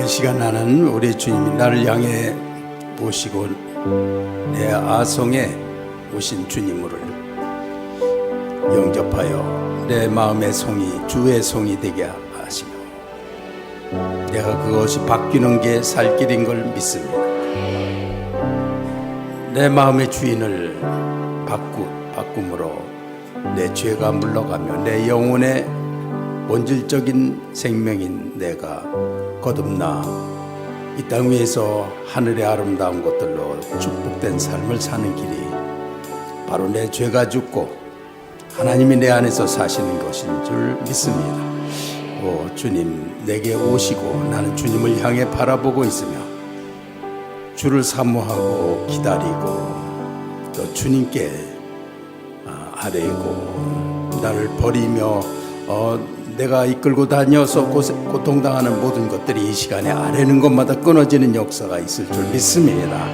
이 시간 나는 우리 주님이 나를 향해 오시고 내 아성에 오신 주님을 영접하여 내 마음의 성이 주의 성이 되게 하시며 내가 그것이 바뀌는 게 살 길인 걸 믿습니다. 내 마음의 주인을 바꿈으로 내 죄가 물러가며 내 영혼의 본질적인 생명인 내가 거듭나 이 땅 위에서 하늘의 아름다운 것들로 축복된 삶을 사는 길이 바로 내 죄가 죽고 하나님이 내 안에서 사시는 것인 줄 믿습니다. 주님 내게 오시고 나는 주님을 향해 바라보고 있으며 주를 사모하고 기다리고 또 주님께 아뢰고 나를 버리며 내가 이끌고 다녀서 고통당하는 모든 것들이 이 시간에 아뢰는 것마다 끊어지는 역사가 있을 줄 믿습니다.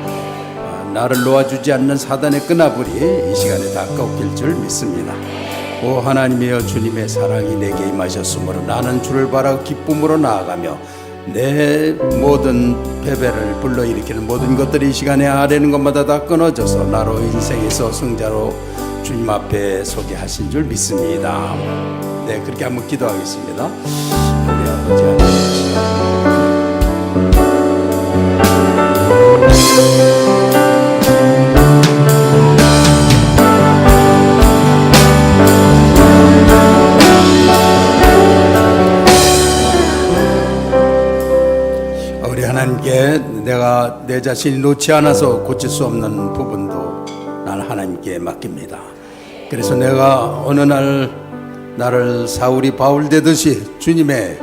나를 놓아주지 않는 사단의 끈아불이 이 시간에 다 꺾일 줄 믿습니다. 오 하나님이여, 주님의 사랑이 내게 임하셨으므로 나는 주를 바라고 기쁨으로 나아가며 내 모든 패배를 불러일으키는 모든 것들이 이 시간에 아뢰는 것마다 다 끊어져서 나로 인생에서 승자로 주님 앞에 서게 하신 줄 믿습니다. 네, 그렇게 한번 기도하겠습니다. 우리 아버지 하나님께 내가 내 자신이 놓지 않아서 고칠 수 없는 부분도 나는 하나님께 맡깁니다. 그래서 내가 어느 날 나를 사울이 바울 되듯이 주님의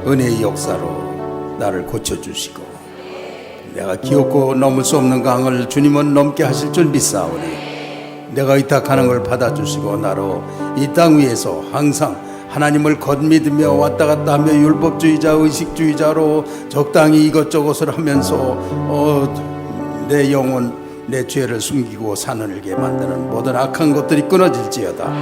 은혜의 역사로 나를 고쳐주시고 내가 기었고 넘을 수 없는 강을 주님은 넘게 하실 줄 믿사오니 내가 의탁하는 걸 받아주시고 나로 이 땅 위에서 항상 하나님을 겉믿으며 왔다 갔다 하며 율법주의자 의식주의자로 적당히 이것저것을 하면서 내 영혼 내 죄를 숨기고 사늘게 만드는 모든 악한 것들이 끊어질지어다.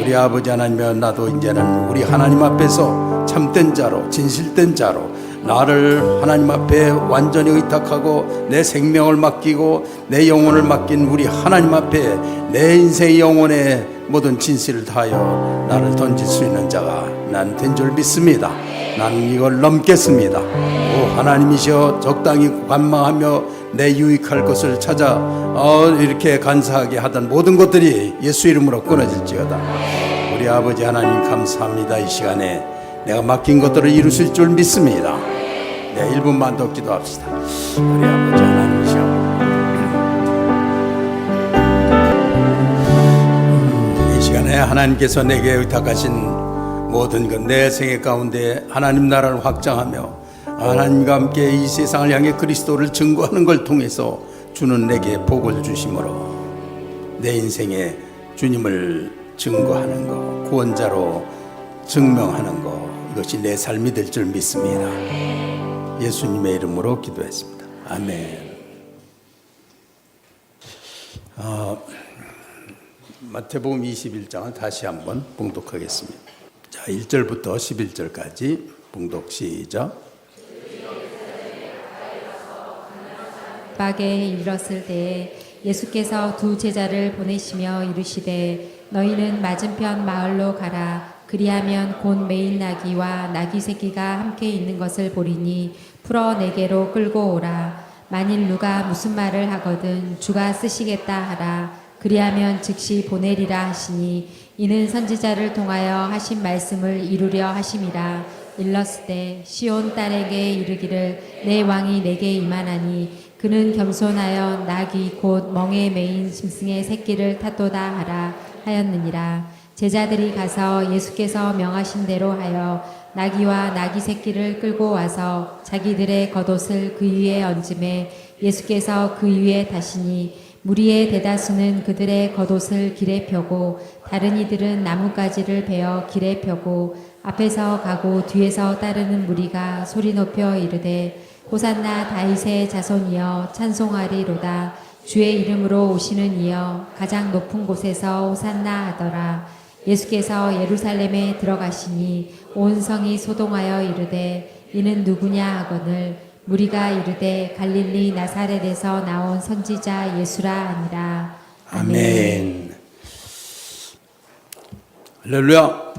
우리 아버지 하나님이여, 나도 이제는 우리 하나님 앞에서 참된 자로 진실된 자로 나를 하나님 앞에 완전히 의탁하고 내 생명을 맡기고 내 영혼을 맡긴 우리 하나님 앞에 내 인생의 영혼의 모든 진실을 다하여 나를 던질 수 있는 자가 난 된 줄 믿습니다. 나는 이걸 넘겠습니다. 오 하나님이시여, 적당히 관망하며 내 유익할 것을 찾아 이렇게 간사하게 하던 모든 것들이 예수 이름으로 끊어질지어다. 우리 아버지 하나님 감사합니다. 이 시간에 내가 맡긴 것들을 이루실 줄 믿습니다. 네, 1분만 더 기도합시다. 우리 아버지 하나님이시여, 이 시간에 하나님께서 내게 의탁하신 모든 것 내 생애 가운데 하나님 나라를 확장하며 하나님과 함께 이 세상을 향해 그리스도를 증거하는 걸 통해서 주는 내게 복을 주심으로 내 인생에 주님을 증거하는 것, 구원자로 증명하는 것, 이것이 내 삶이 될 줄 믿습니다. 예수님의 이름으로 기도했습니다. 아멘. 마태복음 21장을 다시 한번 봉독하겠습니다. 자, 1절부터 11절까지 봉독 시작. 박에 이르렀을 때에 예수께서 두 제자를 보내시며 이르시되 너희는 맞은편 마을로 가라. 그리하면 곧 매일 나귀와 나귀 새끼가 함께 있는 것을 보리니 풀어 내게로 끌고 오라. 만일 누가 무슨 말을 하거든 주가 쓰시겠다 하라. 그리하면 즉시 보내리라 하시니 이는 선지자를 통하여 하신 말씀을 이루려 하심이라. 일렀으되 시온 딸에게 이르기를 내 왕이 내게 임하나니 그는 겸손하여 나귀 곧 멍에 매인 짐승의 새끼를 탔도다 하라 하였느니라. 제자들이 가서 예수께서 명하신 대로 하여 나귀와 나귀 새끼를 끌고 와서 자기들의 겉옷을 그 위에 얹음에 예수께서 그 위에 타시니 무리의 대다수는 그들의 겉옷을 길에 펴고 다른 이들은 나뭇가지를 베어 길에 펴고 앞에서 가고 뒤에서 따르는 무리가 소리 높여 이르되 호산나 다윗의 자손이여 찬송하리로다. 주의 이름으로 오시는 이여 가장 높은 곳에서 호산나 하더라. 예수께서 예루살렘에 들어가시니 온 성이 소동하여 이르되 이는 누구냐 하거늘 무리가 이르되 갈릴리 나사렛에서 나온 선지자 예수라 하니라. 아멘. 할렐루야.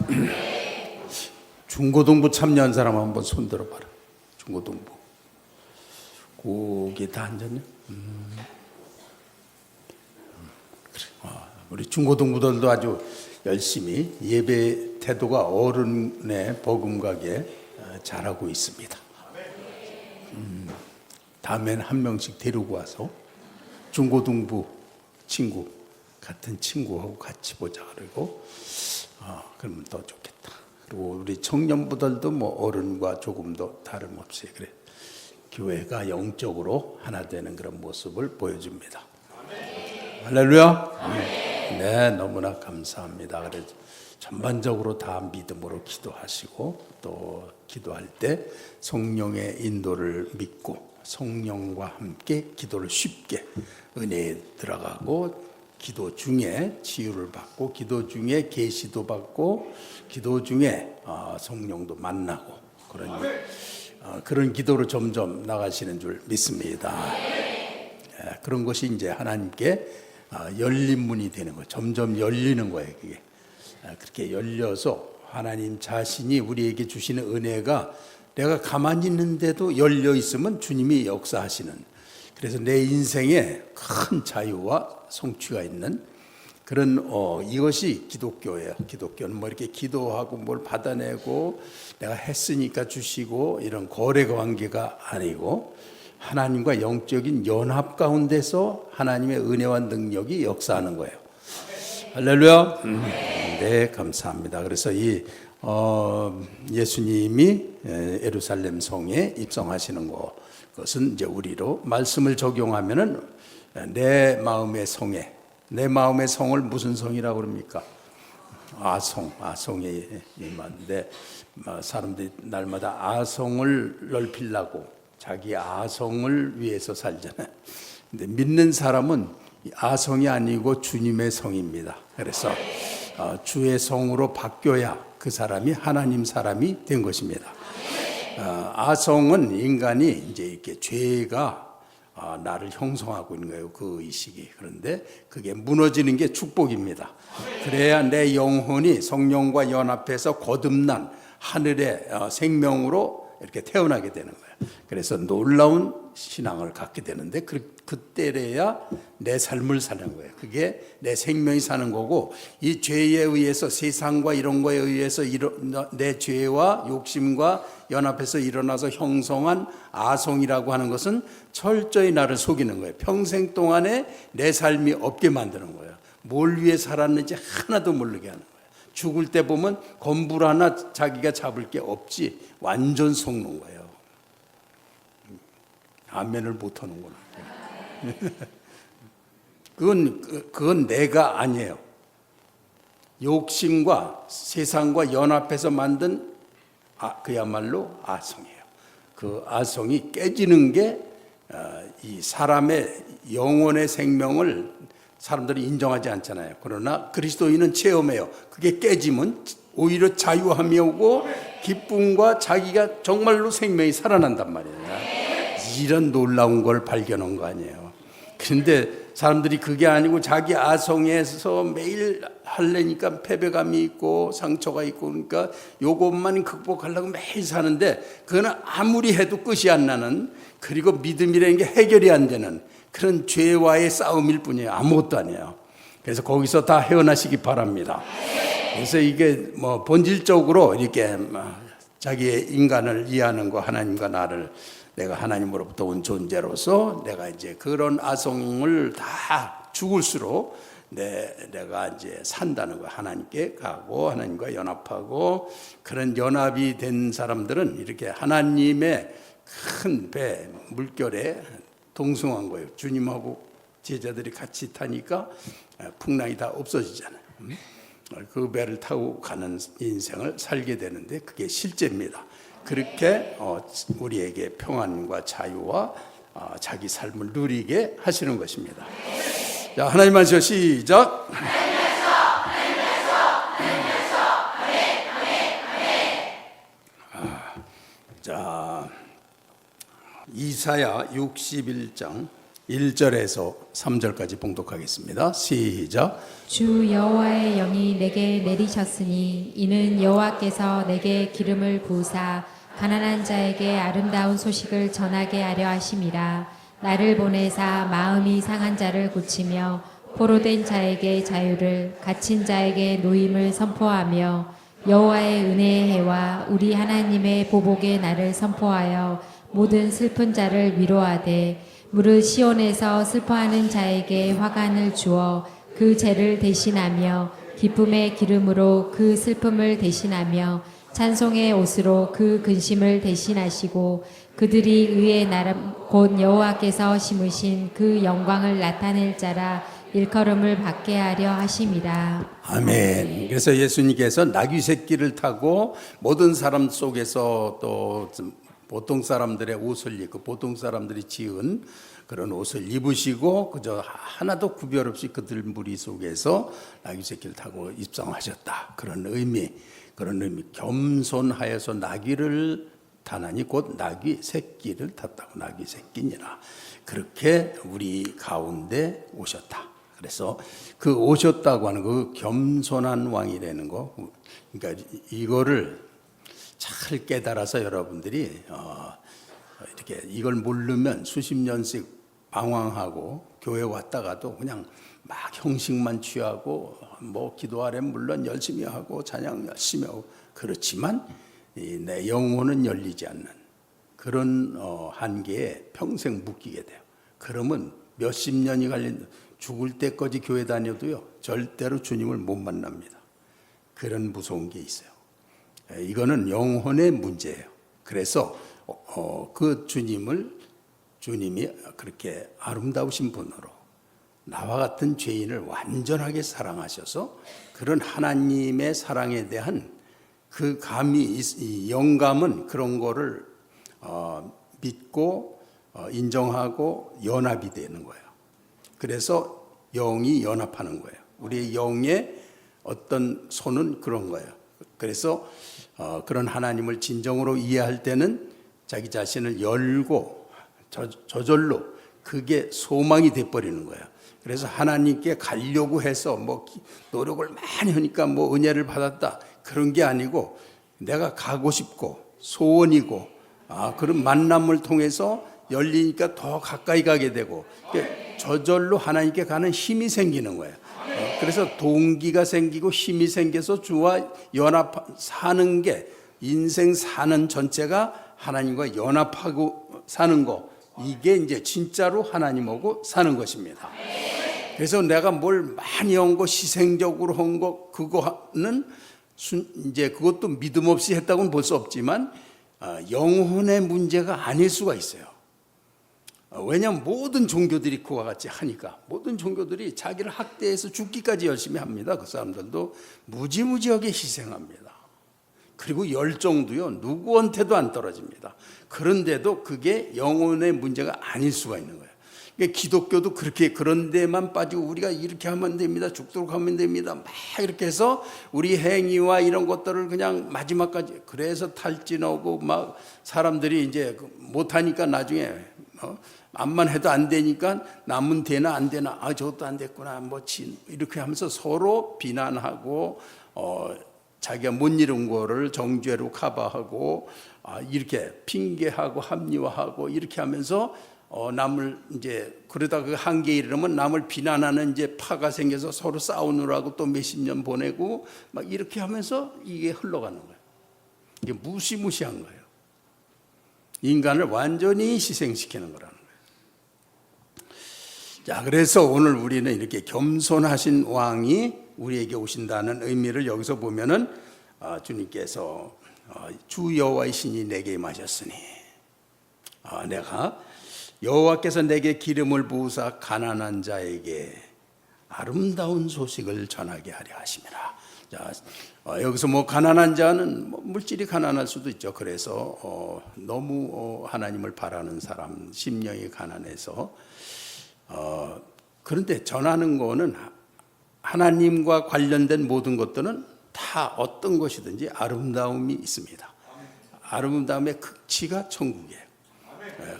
중고등부 참여한 사람 한번 손 들어봐라. 중고등부. 고기 다 앉았냐? 그래. 우리 중고등부들도 아주 열심히 예배 태도가 어른의 버금가게 잘하고 있습니다. 다음엔 한 명씩 데리고 와서 중고등부 친구 같은 친구하고 같이 보자 그러고 그러면 더 좋겠다. 그리고 우리 청년부들도 뭐 어른과 조금 더 다름없이 그래 교회가 영적으로 하나 되는 그런 모습을 보여줍니다. 할렐루야. 네, 너무나 감사합니다. 그래서 전반적으로 다 믿음으로 기도하시고 또 기도할 때 성령의 인도를 믿고 성령과 함께 기도를 쉽게 은혜에 들어가고 기도 중에 치유를 받고 기도 중에 계시도 받고 기도 중에 성령도 만나고 그런 기도로 점점 나가시는 줄 믿습니다. 그런 것이 이제 하나님께 열린 문이 되는 거예요. 점점 열리는 거예요. 그게 그렇게 열려서 하나님 자신이 우리에게 주시는 은혜가 내가 가만히 있는데도 열려 있으면 주님이 역사하시는, 그래서 내 인생에 큰 자유와 성취가 있는 그런 이것이 기독교예요. 기독교는 뭐 이렇게 기도하고 뭘 받아내고 내가 했으니까 주시고 이런 거래 관계가 아니고 하나님과 영적인 연합 가운데서 하나님의 은혜와 능력이 역사하는 거예요. 할렐루야. 네, 감사합니다. 그래서 이 예수님이 예루살렘 성에 입성하시는 것은 이제 우리로 말씀을 적용하면은 내 마음의 성에, 내 마음의 성을 무슨 성이라고 그럽니까? 아성에 임하는데 사람들이 날마다 아성을 넓히려고 자기 아성을 위해서 살잖아요. 근데 믿는 사람은 아성이 아니고 주님의 성입니다. 그래서 주의 성으로 바뀌어야 그 사람이 하나님 사람이 된 것입니다. 아성은 인간이 이제 이렇게 죄가 나를 형성하고 있는 거예요. 그 의식이. 그런데 그게 무너지는 게 축복입니다. 그래야 내 영혼이 성령과 연합해서 거듭난 하늘의 생명으로 이렇게 태어나게 되는 거예요. 그래서 놀라운 신앙을 갖게 되는데 그때래야 내 삶을 사는 거예요. 그게 내 생명이 사는 거고, 이 죄에 의해서 세상과 이런 거에 의해서 내 죄와 욕심과 연합해서 일어나서 형성한 아성이라고 하는 것은 철저히 나를 속이는 거예요. 평생 동안에 내 삶이 없게 만드는 거예요. 뭘 위해 살았는지 하나도 모르게 하는 거예요. 죽을 때 보면 건불 하나 자기가 잡을 게 없지 완전 속는 거예요. 아멘을 못 하는구나. 그건 내가 아니에요. 욕심과 세상과 연합해서 만든 그야말로 아성이에요. 그 아성이 깨지는 게 이 사람의 영혼의 생명을 사람들이 인정하지 않잖아요. 그러나 그리스도인은 체험해요. 그게 깨지면 오히려 자유함이 오고 기쁨과 자기가 정말로 생명이 살아난단 말이에요. 이런 놀라운 걸 발견한 거 아니에요. 그런데 사람들이 그게 아니고 자기 아성에서 매일 하려니까 패배감이 있고 상처가 있고 그러니까 요것만 극복하려고 매일 사는데 그거는 아무리 해도 끝이 안 나는, 그리고 믿음이라는 게 해결이 안 되는 그런 죄와의 싸움일 뿐이에요. 아무것도 아니에요. 그래서 거기서 다 헤어나시기 바랍니다. 그래서 이게 뭐 본질적으로 이렇게 자기의 인간을 이해하는 거, 하나님과 나를 내가 하나님으로부터 온 존재로서 내가 이제 그런 아성을 다 죽을수록 내가 이제 산다는 거야. 하나님께 가고 하나님과 연합하고, 그런 연합이 된 사람들은 이렇게 하나님의 큰 배 물결에 동승한 거예요. 주님하고 제자들이 같이 타니까 풍랑이 다 없어지잖아요. 그 배를 타고 가는 인생을 살게 되는데 그게 실제입니다. 그렇게 우리에게 평안과 자유와 자기 삶을 누리게 하시는 것입니다. 자, 하나님 말씀 시작. 자, 이사야 61장 1절에서 3절까지 봉독하겠습니다. 시작. 주 여호와의 영이 내게 내리셨으니 이는 여호와께서 내게 기름을 부으사 가난한 자에게 아름다운 소식을 전하게 하려 하심이라. 나를 보내사 마음이 상한 자를 고치며 포로된 자에게 자유를, 갇힌 자에게 노임을 선포하며 여호와의 은혜의 해와 우리 하나님의 보복의 날을 선포하여 모든 슬픈 자를 위로하되 무릇 시온에서 슬퍼하는 자에게 화관을 주어 그 죄를 대신하며 기쁨의 기름으로 그 슬픔을 대신하며 찬송의 옷으로 그 근심을 대신하시고 그들이 의의 나라 곧 여호와께서 심으신 그 영광을 나타낼 자라 일컬음을 받게 하려 하심이라. 아멘. 그래서 예수님께서 나귀 새끼를 타고 모든 사람 속에서 또 보통 사람들의 옷을 입고 보통 사람들이 지은 그런 옷을 입으시고 그저 하나도 구별 없이 그들 무리 속에서 나귀 새끼를 타고 입성하셨다. 그런 의미 겸손하여서 나귀를 타나니 곧 나귀 새끼를 탔다고 나귀 새끼니라. 그렇게 우리 가운데 오셨다. 그래서 그 오셨다고 하는 그 겸손한 왕이라는 거, 그러니까 이거를 잘 깨달아서 여러분들이 이렇게 이걸 모르면 수십 년씩 방황하고 교회 왔다가도 그냥 막 형식만 취하고 뭐 기도하려면 물론 열심히 하고 찬양 열심히 하고 그렇지만 내 영혼은 열리지 않는 그런 한계에 평생 묶이게 돼요. 그러면 몇십 년이 갈린 죽을 때까지 교회 다녀도요 절대로 주님을 못 만납니다. 그런 무서운 게 있어요. 이거는 영혼의 문제예요. 그래서 그 주님이 그렇게 아름다우신 분으로 나와 같은 죄인을 완전하게 사랑하셔서 그런 하나님의 사랑에 대한 그 이 영감은 그런 거를 믿고 인정하고 연합이 되는 거예요. 그래서 영이 연합하는 거예요. 우리의 영의 어떤 손은 그런 거예요. 그래서 그런 하나님을 진정으로 이해할 때는 자기 자신을 열고 저절로 그게 소망이 돼버리는 거예요. 그래서 하나님께 가려고 해서 뭐 노력을 많이 하니까 뭐 은혜를 받았다 그런 게 아니고 내가 가고 싶고 소원이고 그런 만남을 통해서 열리니까 더 가까이 가게 되고 저절로 하나님께 가는 힘이 생기는 거예요. 그래서 동기가 생기고 힘이 생겨서 주와 연합 사는 게 인생 사는 전체가 하나님과 연합하고 사는 거 이게 이제 진짜로 하나님하고 사는 것입니다. 그래서 내가 뭘 많이 한 거 희생적으로 한 거 그거는 이제 그것도 믿음 없이 했다고는 볼 수 없지만 영혼의 문제가 아닐 수가 있어요. 왜냐하면 모든 종교들이 그와 같이 하니까 모든 종교들이 자기를 학대해서 죽기까지 열심히 합니다. 그 사람들도 무지무지하게 희생합니다. 그리고 열정도요 누구한테도 안 떨어집니다. 그런데도 그게 영혼의 문제가 아닐 수가 있는 거예요. 그러니까 기독교도 그렇게 그런 데만 빠지고 우리가 이렇게 하면 됩니다. 죽도록 하면 됩니다. 막 이렇게 해서 우리 행위와 이런 것들을 그냥 마지막까지 그래서 탈진하고 막 사람들이 이제 못하니까 나중에 암만 해도 안 되니까 남은 되나 안 되나 저것도 안 됐구나 이렇게 하면서 서로 비난하고 자기가 못 이룬 거를 정죄로 커버하고 이렇게 핑계하고 합리화하고 이렇게 하면서 남을 이제 그러다 그 한계에 이르면 남을 비난하는 이제 파가 생겨서 서로 싸우느라고 또 몇십 년 보내고 막 이렇게 하면서 이게 흘러가는 거예요. 이게 무시무시한 거예요. 인간을 완전히 희생시키는 거라는 거예요. 자, 그래서 오늘 우리는 이렇게 겸손하신 왕이 우리에게 오신다는 의미를 여기서 보면은 주님께서 주 여호와의 신이 내게 임하셨으니 내가 여호와께서 내게 기름을 부으사 가난한 자에게 아름다운 소식을 전하게 하려 하심이라. 자, 여기서 뭐 가난한 자는 물질이 가난할 수도 있죠. 그래서 너무 하나님을 바라는 사람 심령이 가난해서 그런데 전하는 거는 하나님과 관련된 모든 것들은 다 어떤 것이든지 아름다움이 있습니다. 아름다움의 극치가 천국이에요.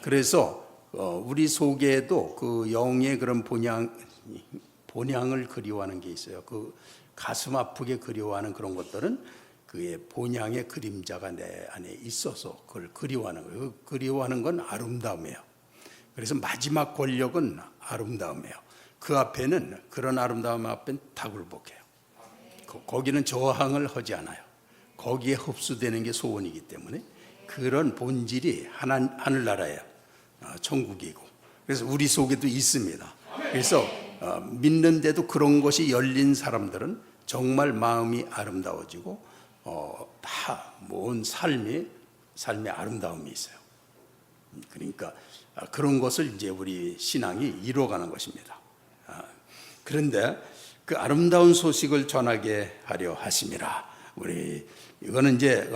그래서 우리 속에도 그 영의 그런 본향을 그리워하는 게 있어요. 그 가슴 아프게 그리워하는 그런 것들은 그의 본향의 그림자가 내 안에 있어서 그걸 그리워하는 거예요. 그 그리워하는 건 아름다움이에요. 그래서 마지막 권력은 아름다움이에요. 그 앞에는, 그런 아름다움 앞엔 다굴복해요. 거기는 저항을 하지 않아요. 거기에 흡수되는 게 소원이기 때문에 그런 본질이 하늘나라예요. 천국이고. 그래서 우리 속에도 있습니다. 그래서 믿는데도 그런 것이 열린 사람들은 정말 마음이 아름다워지고 다 모은 삶의 아름다움이 있어요. 그러니까 그런 것을 이제 우리 신앙이 이루어가는 것입니다. 그런데 그 아름다운 소식을 전하게 하려 하심이라. 이거는 이제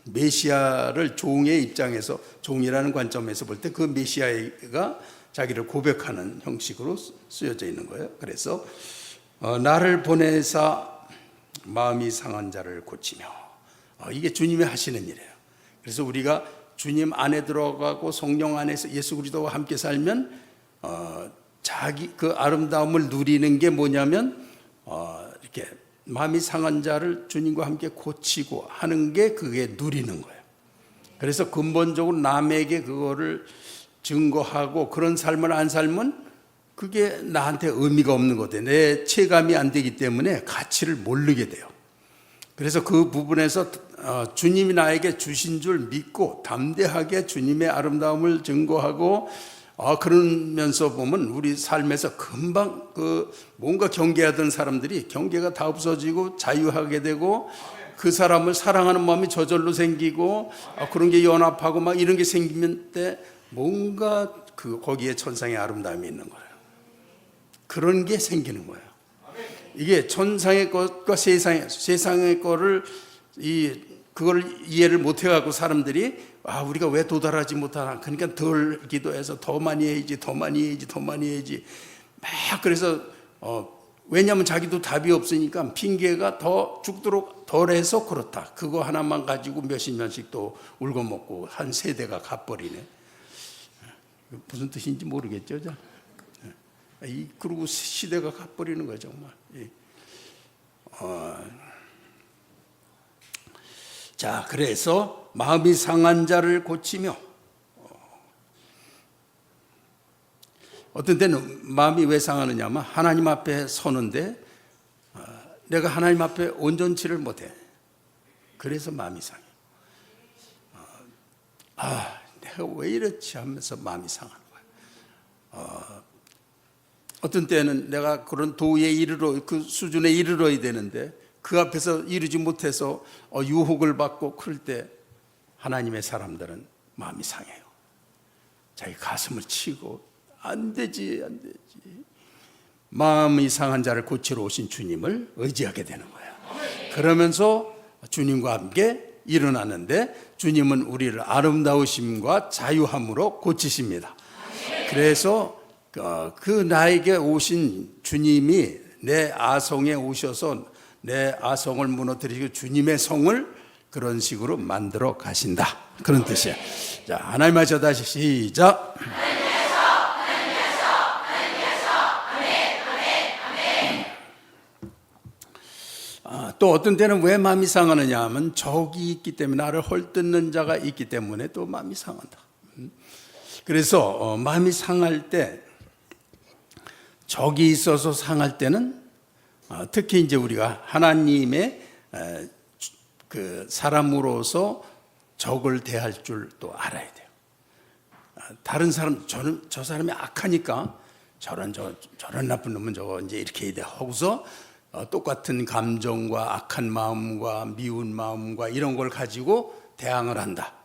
메시아를 종의 입장에서, 종이라는 관점에서 볼 때 그 메시아가 자기를 고백하는 형식으로 쓰여져 있는 거예요. 그래서 나를 보내사 마음이 상한 자를 고치며, 이게 주님이 하시는 일이에요. 그래서 우리가 주님 안에 들어가고 성령 안에서 예수 그리스도와 함께 살면 자기 그 아름다움을 누리는 게 뭐냐면 이렇게 마음이 상한 자를 주님과 함께 고치고 하는 게 그게 누리는 거예요. 그래서 근본적으로 남에게 그거를 증거하고 그런 삶을 안 살면 그게 나한테 의미가 없는 거예요. 내 체감이 안 되기 때문에 가치를 모르게 돼요. 그래서 그 부분에서 주님이 나에게 주신 줄 믿고 담대하게 주님의 아름다움을 증거하고 그러면서 보면 우리 삶에서 금방 뭔가 경계하던 사람들이 경계가 다 없어지고 자유하게 되고 그 사람을 사랑하는 마음이 저절로 생기고 그런 게 연합하고 막 이런 게 생기면 때 뭔가 거기에 천상의 아름다움이 있는 거예요. 그런 게 생기는 거예요. 이게 천상의 것과 세상의 거를 그걸 이해를 못 해갖고 사람들이 우리가 왜 도달하지 못하나, 그러니까 덜 기도해서 더 많이 해야지 막 그래서 왜냐하면 자기도 답이 없으니까 핑계가 더 죽도록 덜해서 그렇다. 그거 하나만 가지고 몇십 년씩 또 울고 먹고 한 세대가 가버리네. 무슨 뜻인지 모르겠죠. 그리고 시대가 가버리는 거예요, 정말. 자, 그래서 마음이 상한 자를 고치며, 어떤 때는 마음이 왜 상하느냐면 하나님 앞에 서는데 내가 하나님 앞에 온전치를 못해. 그래서 마음이 상해. 내가 왜 이렇지 하면서 마음이 상하는 거야. 어떤 때는 내가 그런 도에 그 수준에 이르러야 되는데 그 앞에서 이르지 못해서 유혹을 받고 그럴 때 하나님의 사람들은 마음이 상해요. 자기 가슴을 치고 안 되지. 마음이 상한 자를 고치러 오신 주님을 의지하게 되는 거예요. 그러면서 주님과 함께 일어나는데 주님은 우리를 아름다우심과 자유함으로 고치십니다. 그래서 그 나에게 오신 주님이 내 아성에 오셔서 내 아성을 무너뜨리고 주님의 성을 그런 식으로 만들어 가신다. 그런 뜻이에요. 자, 하나님 하셔 다시 시작. 또 어떤 때는 왜 마음이 상하느냐 하면 적이 있기 때문에, 나를 헐뜯는 자가 있기 때문에 또 마음이 상한다. 그래서 마음이 상할 때, 적이 있어서 상할 때는 특히 이제 우리가 하나님의 그 사람으로서 적을 대할 줄 또 알아야 돼요. 다른 사람, 저 사람이 악하니까 저런 나쁜 놈은 저거 이제 이렇게 해야 돼 하고서 똑같은 감정과 악한 마음과 미운 마음과 이런 걸 가지고 대항을 한다.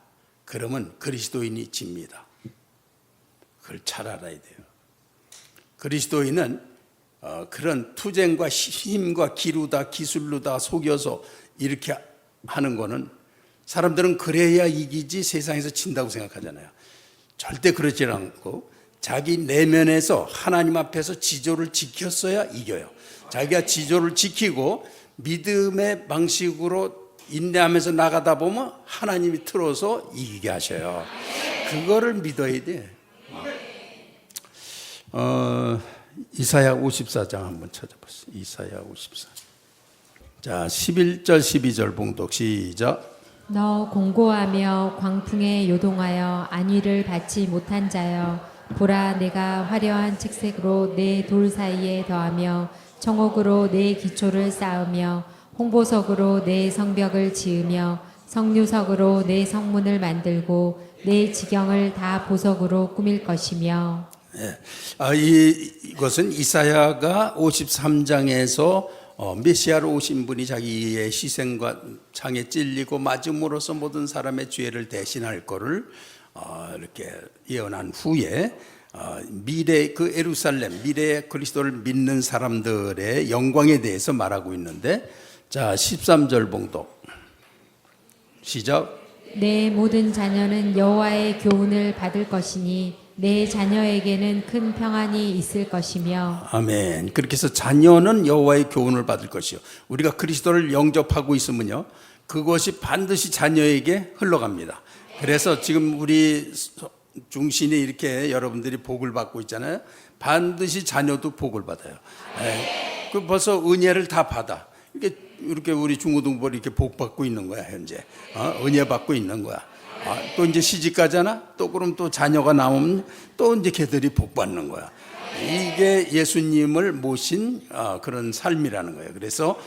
그러면 그리스도인이 집니다. 그걸 잘 알아야 돼요. 그리스도인은 그런 투쟁과 힘과 기루다 기술로다 속여서 이렇게 하는 거는, 사람들은 그래야 이기지 세상에서 진다고 생각하잖아요. 절대 그렇지 않고 자기 내면에서 하나님 앞에서 지조를 지켰어야 이겨요. 자기가 지조를 지키고 믿음의 방식으로 인내하면서 나가다 보면 하나님이 틀어서 이기게 하셔요. 그거를 믿어야 돼. 이사야 54장 한번 찾아보세요. 이사야 54. 자, 11절 12절 봉독 시작. 너 공고하며 광풍에 요동하여 안위를 받지 못한 자여, 보라 내가 화려한 책색으로 내 돌 사이에 더하며 청옥으로 내 기초를 쌓으며 홍보석으로 내 성벽을 지으며 성류석으로 내 성문을 만들고 내 지경을 다 보석으로 꾸밀 것이며. 이것은 이사야가 53장에서 메시아로 오신 분이 자기의 희생과 창에 찔리고 맞음으로써 모든 사람의 죄를 대신할 거를 이렇게 예언한 후에 미래 그 예루살렘 미래 그리스도를 믿는 사람들의 영광에 대해서 말하고 있는데, 자 13절 봉독 시작. 내 모든 자녀는 여호와의 교훈을 받을 것이니 내 자녀에게는 큰 평안이 있을 것이며. 아멘. 그렇게 해서 자녀는 여호와의 교훈을 받을 것이요. 우리가 그리스도를 영접하고 있으면요, 그것이 반드시 자녀에게 흘러갑니다. 그래서 지금 우리 중신이 이렇게 여러분들이 복을 받고 있잖아요. 반드시 자녀도 복을 받아요. 그 벌써 은혜를 다 받아. 이렇게 우리 중고등부를 이렇게 복 받고 있는 거야 현재. 은혜 받고 있는 거야. 또 이제 시집 가잖아. 또 그럼 또 자녀가 나오면 또 이제 걔들이 복 받는 거야. 이게 예수님을 모신 그런 삶이라는 거예요. 그래서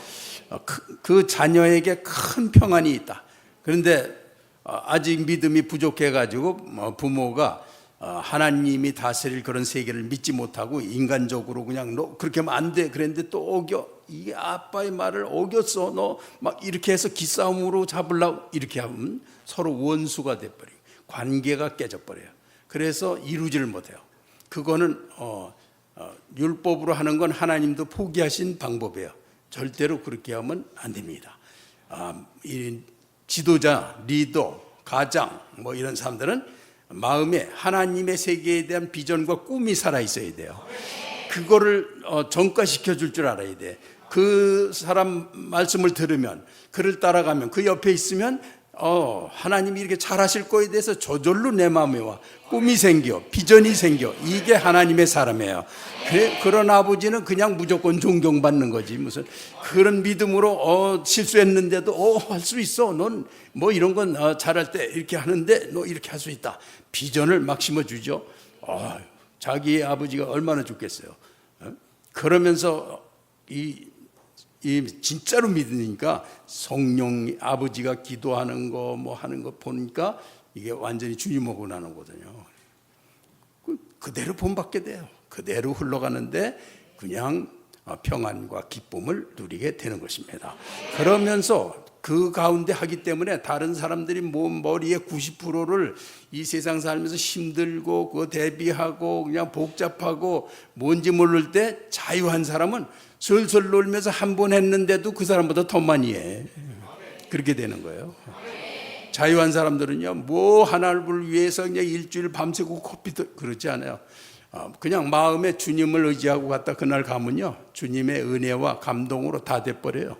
그 자녀에게 큰 평안이 있다. 그런데 아직 믿음이 부족해가지고 부모가 하나님이 다스릴 그런 세계를 믿지 못하고 인간적으로 그냥 너 그렇게 하면 안 돼 그랬는데 또 어겨. 이게 아빠의 말을 어겼어. 너 막 이렇게 해서 기싸움으로 잡으려고 이렇게 하면 서로 원수가 돼버려요. 관계가 깨져버려요. 그래서 이루지를 못해요. 그거는 율법으로 하는 건 하나님도 포기하신 방법이에요. 절대로 그렇게 하면 안 됩니다. 이 지도자, 리더, 가장 뭐 이런 사람들은 마음에 하나님의 세계에 대한 비전과 꿈이 살아 있어야 돼요. 그거를 전가시켜 줄 줄 알아야 돼. 그 사람 말씀을 들으면, 그를 따라가면, 그 옆에 있으면 하나님이 이렇게 잘하실 거에 대해서 저절로 내 마음에 와 꿈이 생겨, 비전이 생겨. 이게 하나님의 사람이에요. 그런 아버지는 그냥 무조건 존경받는 거지. 무슨 그런 믿음으로 실수했는데도 할 수 있어. 넌 뭐 이런 건 잘할 때 이렇게 하는데 너 이렇게 할 수 있다. 비전을 막 심어주죠. 자기의 아버지가 얼마나 좋겠어요. 그러면서 이 진짜로 믿으니까 성령 아버지가 기도하는 거 뭐 하는 거 보니까 이게 완전히 주님하고 나는 거거든요. 그대로 본받게 돼요. 그대로 흘러가는데 그냥 평안과 기쁨을 누리게 되는 것입니다. 그러면서 그 가운데 하기 때문에 다른 사람들이 머리에 90%를 이 세상 살면서 힘들고 그거 대비하고 그냥 복잡하고 뭔지 모를 때 자유한 사람은 슬슬 놀면서 한 번 했는데도 그 사람보다 더 많이 해. 그렇게 되는 거예요. 자유한 사람들은요, 뭐 하나를 위해서 그냥 일주일 밤새고 커피도 그렇지 않아요. 그냥 마음에 주님을 의지하고 갔다 그날 가면요, 주님의 은혜와 감동으로 다 돼버려요.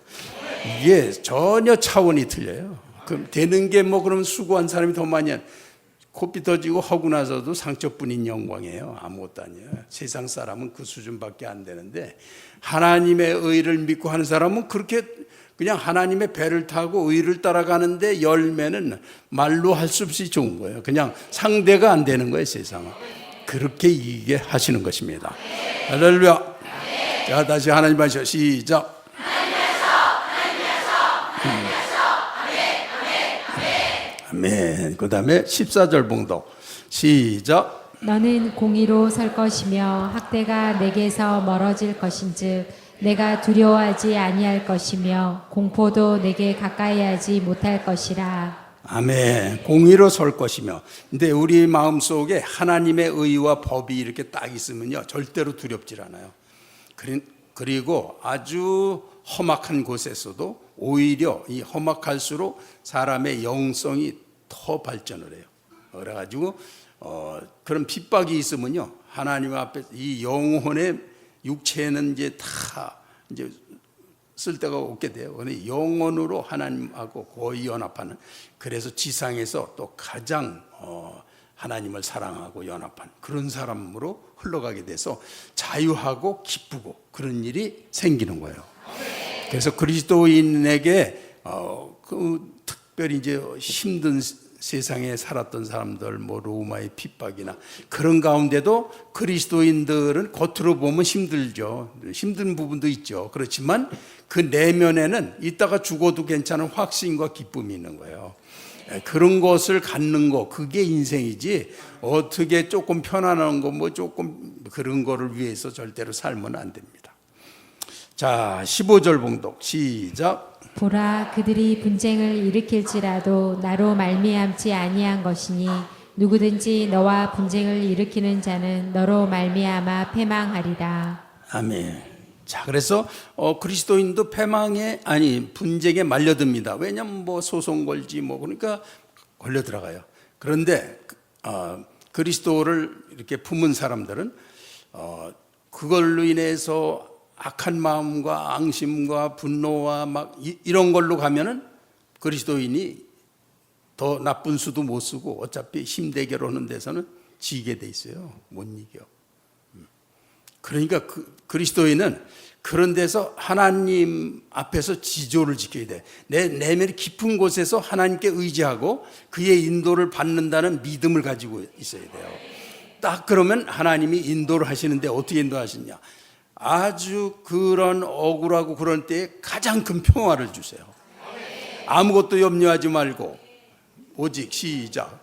이게 전혀 차원이 틀려요. 그럼 되는 게 뭐 그러면 수고한 사람이 더 많이 코피 터지고 하고 나서도 상처뿐인 영광이에요. 아무것도 아니에요. 세상 사람은 그 수준밖에 안 되는데 하나님의 의를 믿고 하는 사람은 그렇게 그냥 하나님의 배를 타고 의를 따라가는데 열매는 말로 할 수 없이 좋은 거예요. 그냥 상대가 안 되는 거예요, 세상은. 그렇게 이기게 하시는 것입니다. 할렐루야. 자, 다시 하나님 하시죠. 시작. 아멘. 그 다음에 14절 봉독 시작. 너는 공의로 설 것이며 학대가 내게서 멀어질 것인즉 내가 두려워하지 아니할 것이며 공포도 내게 가까이하지 못할 것이라. 아멘. 공의로 설 것이며. 근데 우리 마음속에 하나님의 의와 법이 이렇게 딱 있으면요, 절대로 두렵질 않아요. 그리고 아주 험악한 곳에서도 오히려 이 험악할수록 사람의 영성이 더 발전을 해요. 그래가지고 그런 핍박이 있으면요, 하나님 앞에 이 영혼의 육체는 이제 다 이제 쓸데가 없게 돼요. 근데 영원으로 하나님하고 거의 연합하는, 그래서 지상에서 또 가장 하나님을 사랑하고 연합한 그런 사람으로 흘러가게 돼서 자유하고 기쁘고 그런 일이 생기는 거예요. 그래서 그리스도인에게 특별히 이제 힘든 세상에 살았던 사람들, 뭐 로마의 핍박이나 그런 가운데도 그리스도인들은 겉으로 보면 힘들죠. 힘든 부분도 있죠. 그렇지만 그 내면에는 이따가 죽어도 괜찮은 확신과 기쁨이 있는 거예요. 그런 것을 갖는 거, 그게 인생이지 어떻게 조금 편안한 거, 뭐 조금 그런 거를 위해서 절대로 살면 안 됩니다. 자, 15절 봉독 시작. 보라, 그들이 분쟁을 일으킬지라도 나로 말미암지 아니한 것이니 누구든지 너와 분쟁을 일으키는 자는 너로 말미암아 패망하리라. 아멘. 자, 그래서 그리스도인도 분쟁에 말려듭니다. 왜냐면 뭐 소송 걸지 뭐 그러니까 걸려 들어가요. 그런데 그리스도를 이렇게 품은 사람들은 그걸로 인해서 악한 마음과 앙심과 분노와 막 이런 걸로 가면은 그리스도인이 더 나쁜 수도 못 쓰고 어차피 힘대결 하는 데서는 지게 돼 있어요. 못 이겨. 그러니까 그리스도인은 그런 데서 하나님 앞에서 지조를 지켜야 돼. 내 내면의 깊은 곳에서 하나님께 의지하고 그의 인도를 받는다는 믿음을 가지고 있어야 돼요. 딱 그러면 하나님이 인도를 하시는데 어떻게 인도하시냐? 아주 그런 억울하고 그런 때에 가장 큰 평화를 주세요. 아무것도 염려하지 말고 오직 시작.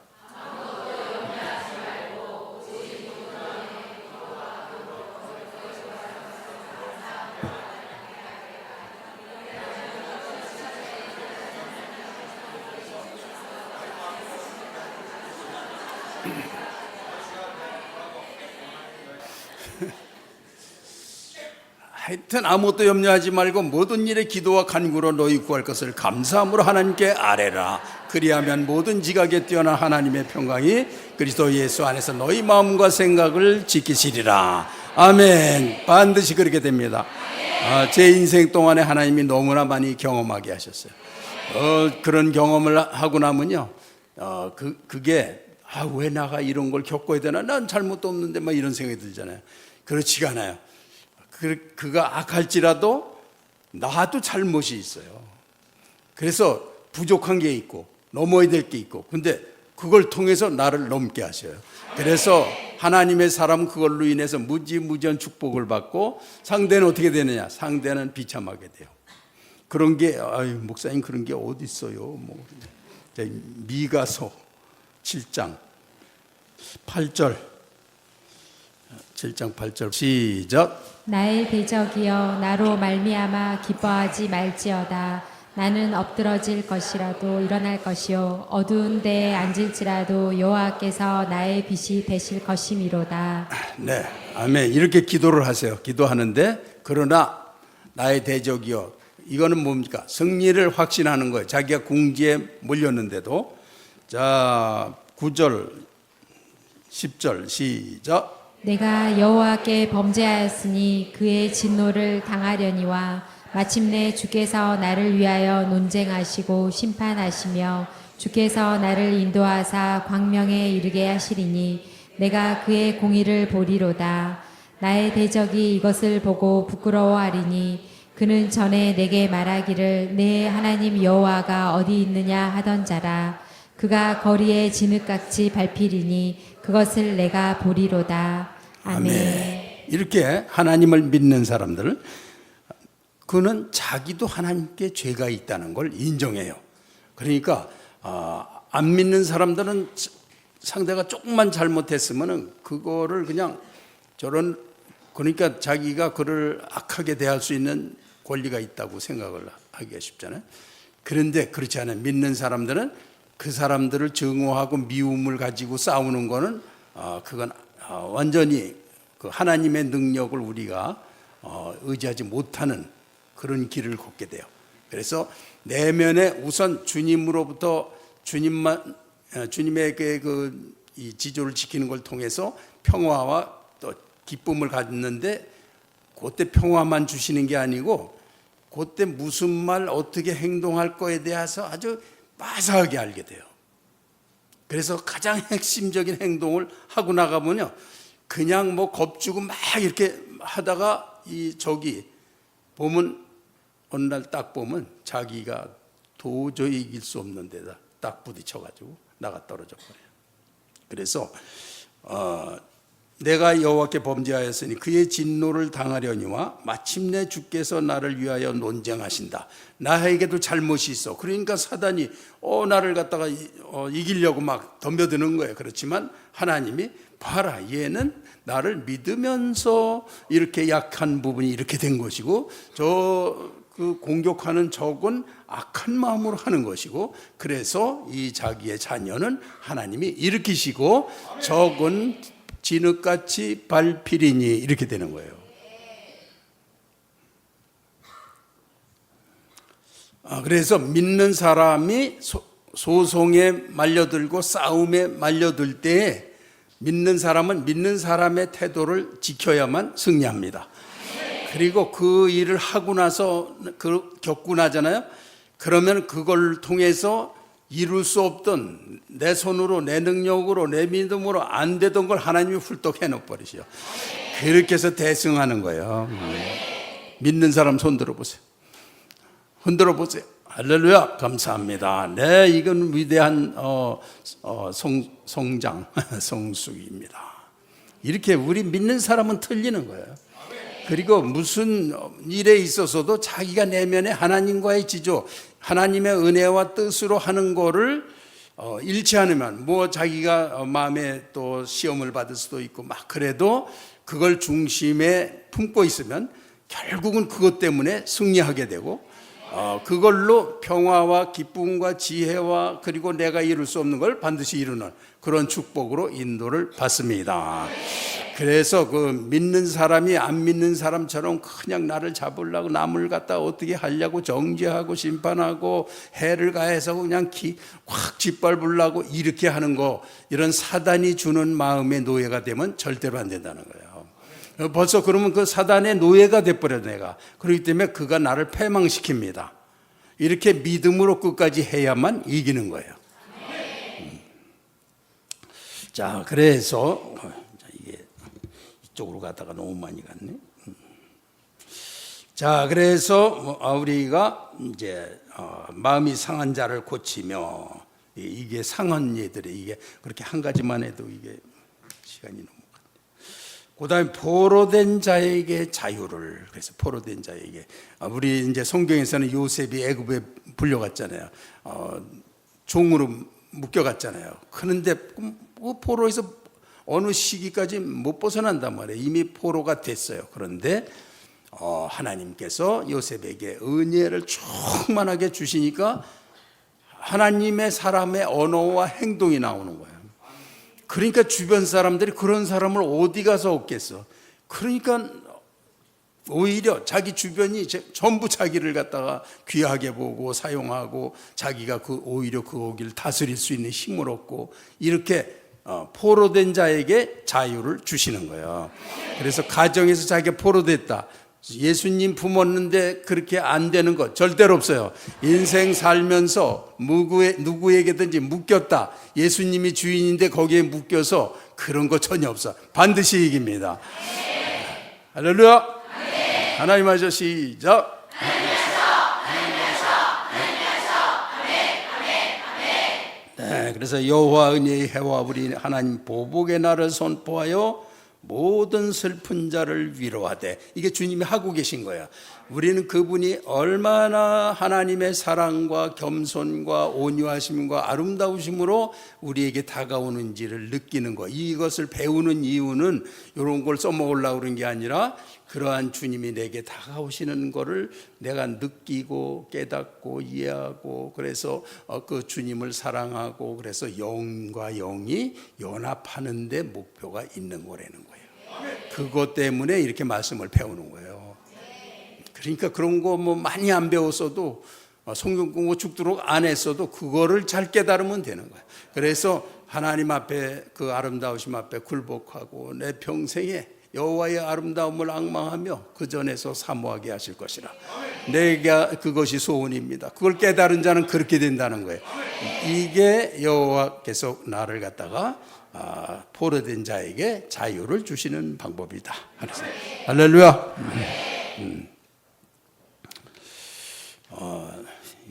하여튼 아무것도 염려하지 말고 모든 일에 기도와 간구로 너희 구할 것을 감사함으로 하나님께 아뢰라. 그리하면 모든 지각에 뛰어난 하나님의 평강이 그리스도 예수 안에서 너희 마음과 생각을 지키시리라. 아멘. 반드시 그렇게 됩니다. 제 인생 동안에 하나님이 너무나 많이 경험하게 하셨어요. 그런 경험을 하고 나면요, 그게 왜 나가 이런 걸 겪어야 되나? 난 잘못도 없는데 막 이런 생각이 들잖아요. 그렇지가 않아요. 그가 악할지라도 나도 잘못이 있어요. 그래서 부족한 게 있고 넘어야 될 게 있고, 근데 그걸 통해서 나를 넘게 하셔요. 그래서 하나님의 사람은 그걸로 인해서 무지무지한 축복을 받고, 상대는 어떻게 되느냐? 상대는 비참하게 돼요. 그런 게 목사님 그런 게 어디 있어요? 뭐 미가서 7장 8절 7장 8절 시작. 나의 대적이여, 나로 말미암아 기뻐하지 말지어다. 나는 엎드러질 것이라도 일어날 것이요, 어두운 데에 앉을지라도 여호와께서 나의 빛이 되실 것이미로다. 네, 아멘. 이렇게 기도를 하세요. 기도하는데, 그러나 나의 대적이여, 이거는 뭡니까? 승리를 확신하는 거예요. 자기가 궁지에 몰렸는데도. 자, 9절 10절 시작. 내가 여호와께 범죄하였으니 그의 진노를 당하려니와 마침내 주께서 나를 위하여 논쟁하시고 심판하시며 주께서 나를 인도하사 광명에 이르게 하시리니 내가 그의 공의를 보리로다. 나의 대적이 이것을 보고 부끄러워하리니 그는 전에 내게 말하기를 내 하나님 여호와가 어디 있느냐 하던 자라. 그가 거리에 진흙같이 밟히리니 그것을 내가 보리로다. 아멘. 이렇게 하나님을 믿는 사람들은 그는 자기도 하나님께 죄가 있다는 걸 인정해요. 그러니까 안 믿는 사람들은 상대가 조금만 잘못했으면은 그거를 그냥 그러니까 자기가 그를 악하게 대할 수 있는 권리가 있다고 생각을 하기가 쉽잖아요. 그런데 그렇지 않아요. 믿는 사람들은 그 사람들을 증오하고 미움을 가지고 싸우는 거는 그건 완전히 그 하나님의 능력을 우리가 의지하지 못하는 그런 길을 걷게 돼요. 그래서 내면에 우선 주님으로부터 주님의 이 지조를 지키는 걸 통해서 평화와 또 기쁨을 갖는데, 그때 평화만 주시는 게 아니고 그때 무슨 말 어떻게 행동할 거에 대해서 아주 빠삭하게 알게 돼요. 그래서 가장 핵심적인 행동을 하고 나가면요, 그냥 뭐 겁주고 막 이렇게 하다가 저기 보면 어느 날 딱 보면 자기가 도저히 이길 수 없는 데다 딱 부딪혀가지고 나가 떨어져 버려요. 그래서 내가 여호와께 범죄하였으니 그의 진노를 당하려니와 마침내 주께서 나를 위하여 논쟁하신다. 나에게도 잘못이 있어. 그러니까 사단이 나를 갖다가 이기려고 막 덤벼드는 거예요. 그렇지만 하나님이 봐라, 얘는 나를 믿으면서 이렇게 약한 부분이 이렇게 된 것이고 그 공격하는 적은 악한 마음으로 하는 것이고, 그래서 이 자기의 자녀는 하나님이 일으키시고 적은 진흙같이 밟히리니 이렇게 되는 거예요. 그래서 믿는 사람이 소송에 말려들고 싸움에 말려들 때 믿는 사람은 믿는 사람의 태도를 지켜야만 승리합니다. 그리고 그 일을 하고 나서 겪고 나잖아요. 그러면 그걸 통해서 이룰 수 없던 내 손으로 내 능력으로 내 믿음으로 안 되던 걸 하나님이 훌떡 해놓버리시죠. 그렇게 해서 대승하는 거예요. 믿는 사람 손 들어보세요. 흔들어 보세요. 할렐루야, 감사합니다. 네, 이건 위대한 성장, 성숙입니다. 이렇게 우리 믿는 사람은 틀리는 거예요. 그리고 무슨 일에 있어서도 자기가 내면에 하나님과의 지조, 하나님의 은혜와 뜻으로 하는 거를 잃지 않으면, 뭐 자기가 마음에 또 시험을 받을 수도 있고 막 그래도 그걸 중심에 품고 있으면 결국은 그것 때문에 승리하게 되고, 그걸로 평화와 기쁨과 지혜와 그리고 내가 이룰 수 없는 걸 반드시 이루는 그런 축복으로 인도를 받습니다. 그래서 그 믿는 사람이 안 믿는 사람처럼 그냥 나를 잡으려고 남을 갖다 어떻게 하려고 정죄하고 심판하고 해를 가해서 그냥 확 짓밟으려고 이렇게 하는 거, 이런 사단이 주는 마음의 노예가 되면 절대로 안 된다는 거예요. 벌써 그러면 그 사단의 노예가 돼버려 내가. 그렇기 때문에 그가 나를 패망시킵니다. 이렇게 믿음으로 끝까지 해야만 이기는 거예요. 자, 그래서 이게 이쪽으로 가다가 너무 많이 갔네. 자, 그래서 우리가 이제 마음이 상한 자를 고치며, 이게 상한 예들이 이게 그렇게 한 가지만 해도 이게 시간이 너무. 그 다음에 포로된 자에게 자유를. 그래서 포로된 자에게, 우리 이제 성경에서는 요셉이 애굽에 불려갔잖아요. 종으로 묶여갔잖아요. 그런데 포로에서 어느 시기까지 못 벗어난단 말이에요. 이미 포로가 됐어요. 그런데 하나님께서 요셉에게 은혜를 충만하게 주시니까 하나님의 사람의 언어와 행동이 나오는 거예요. 그러니까 주변 사람들이 그런 사람을 어디 가서 얻겠어. 그러니까 오히려 자기 주변이 전부 자기를 갖다가 귀하게 보고 사용하고 자기가 오히려 그 길을 다스릴 수 있는 힘을 얻고, 이렇게 포로된 자에게 자유를 주시는 거예요. 그래서 가정에서 자기가 포로됐다, 예수님 품었는데 그렇게 안 되는 것 절대로 없어요. 인생 살면서 누구에게든지 묶였다, 예수님이 주인인데 거기에 묶여서 그런 거 전혀 없어. 반드시 이깁니다. 할렐루야. 하나님 하셔, 시작. 네, 그래서 여호와 은혜의 해와 우리 하나님 보복의 날을 선포하여 모든 슬픈 자를 위로하되, 이게 주님이 하고 계신 거야. 우리는 그분이 얼마나 하나님의 사랑과 겸손과 온유하심과 아름다우심으로 우리에게 다가오는지를 느끼는 거. 이것을 배우는 이유는 이런 걸 써먹으려고 그런 게 아니라, 그러한 주님이 내게 다가오시는 거를 내가 느끼고 깨닫고 이해하고, 그래서 그 주님을 사랑하고, 그래서 영과 영이 연합하는 데 목표가 있는 거라는 거예요. 그것 때문에 이렇게 말씀을 배우는 거예요. 그러니까 그런 거 뭐 많이 안 배웠어도, 성경 공부 죽도록 안 했어도 그거를 잘 깨달으면 되는 거예요. 그래서 하나님 앞에, 그 아름다우심 앞에 굴복하고 내 평생에 여호와의 아름다움을 앙망하며 그 전에서 사모하게 하실 것이라. 내가 그것이 소원입니다. 그걸 깨달은 자는 그렇게 된다는 거예요. 이게 여호와께서 나를 갖다가 포로된 자에게 자유를 주시는 방법이다. 할렐루야.